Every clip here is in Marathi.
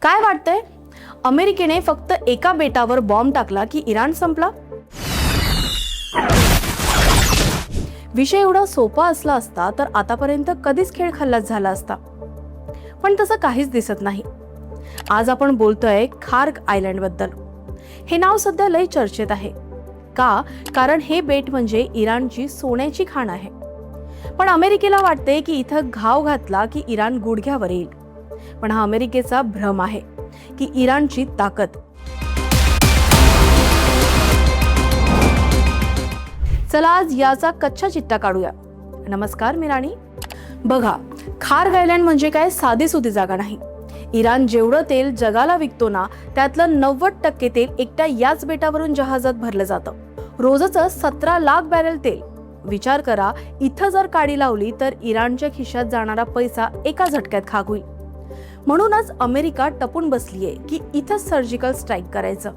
काय वाटतंय, अमेरिकेने फक्त एका बेटावर बॉम्ब टाकला की इराण संपला? विषय एवढा सोपा असला असता तर आतापर्यंत कधीच खेळ खल्लास झाला असता, पण तसं काहीच दिसत नाही. आज आपण बोलतोय खार्ग आयलँड बद्दल. हे नाव सध्या लय चर्चेत आहे. का? कारण हे बेट म्हणजे इराणची सोन्याची खाण आहे. पण अमेरिकेला वाटते की इथं घाव घातला की इराण गुडघ्यावर येईल. पण हा अमेरिकेचा भ्रम आहे की इराणची ताकद. चला आज याचा कच्चा चिट्टा काढूया. नमस्कार, मी राणी. बघा, खार्ग आयलँड म्हणजे काय साधीसुधी जागा नाही. इराण जेवढं तेल जगाला विकतो ना, त्यातलं 90% तेल एकट्या याच बेटावरून जहाजात भरलं जातं. रोजचं 17 लाख बॅरल तेल. विचार करा, इथं जर काडी लावली तर इराणच्या खिशात जाणारा पैसा एका झटक्यात खाक होईल. म्हणूनच अमेरिका टपून बसलीये की इथंच सर्जिकल स्ट्राईक करायचं.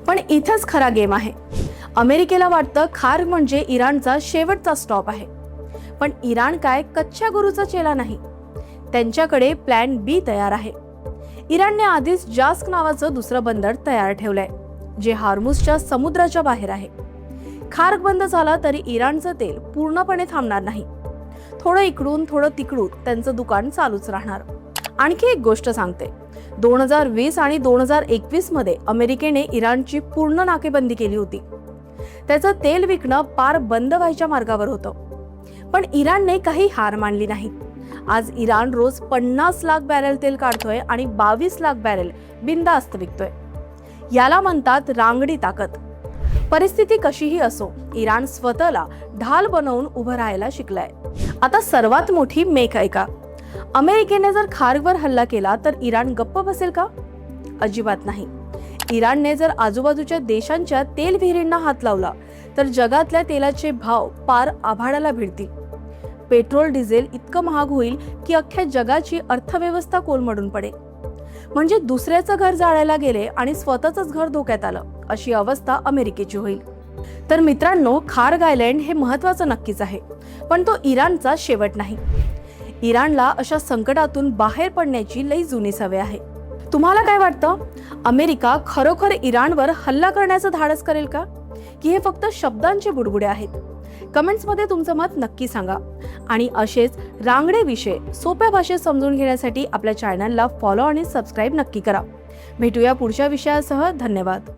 पण इथंच खरा गेम आहे. अमेरिकेला वाटतं खार्ग म्हणजे इराणचा शेवटचा स्टॉप आहे. पण इराण काय कच्च्या गुरूचा चेला नाही. त्यांच्याकडे प्लॅन बी तयार आहे. इराणने आधीच जास्क नावाचं दुसरं बंदर तयार ठेवलंय, जे हार्मुझच्या समुद्राच्या बाहेर आहे. खार्ग बंद झाला तरी इराणचं तेल पूर्णपणे थांबणार नाही. थोडं इकडून थोडं तिकडून त्यांचं दुकान चालूच राहणार. आणखी एक गोष्ट सांगते, 2020 आणि 2021 मध्ये अमेरिकेने इराणची पूर्ण नाकेबंदी केली होती. त्याचं तेल विकणं पार बंद व्हायच्या मार्गावर होतं. पण इराणने काही हार मानली नाही. आज इराण रोज 50 लाख बॅरल तेल काढतोय आणि 22 लाख बॅरल बिनधास्त विकतोय. याला म्हणतात रांगडी ताकद. परिस्थिती कशीही असो, इराण स्वतःला ढाल बनवून उभं राहायला शिकलाय. आता सर्वात मोठी मेक ऐका. अमेरिकेने जर खार्गवर हल्ला केला तर इराण गप्प बसेल का? अजिबात नाही. इराणने जर आजूबाजूच्या देशांच्या तेल विहिरींना हात लावला तर जगातल्या तेलाचे भाव पार आभाळाला भिडतील. पेट्रोल डिझेल इतकं महाग होईल की अख्ख्या जगाची अर्थव्यवस्था कोलमडून पडेल. म्हणजे दुसऱ्याचं घर जाळायला गेले आणि स्वतःच घर धोक्यात आलं, अशी अवस्था अमेरिकेची होईल. तर मित्रांनो, खार्ग आयलँड हे महत्वाचं नक्कीच आहे, पण तो इराणचा शेवट नाही. इराणला अशा संकटातून बाहेर पडण्याची लई जुनी सवय आहे. तुम्हाला काय वाटतं, अमेरिका खरोखर इराणवर हल्ला करण्याचं धाडस करेल का, की हे फक्त शब्दांचे बुडबुडे आहेत? कमेंट्समध्ये तुमचं मत नक्की सांगा. आणि असेच रांगडे विषय सोप्या भाषेत समजून घेण्यासाठी आपल्या चॅनलला फॉलो आणि सबस्क्राईब नक्की करा. भेटूया पुढच्या विषयासह. धन्यवाद.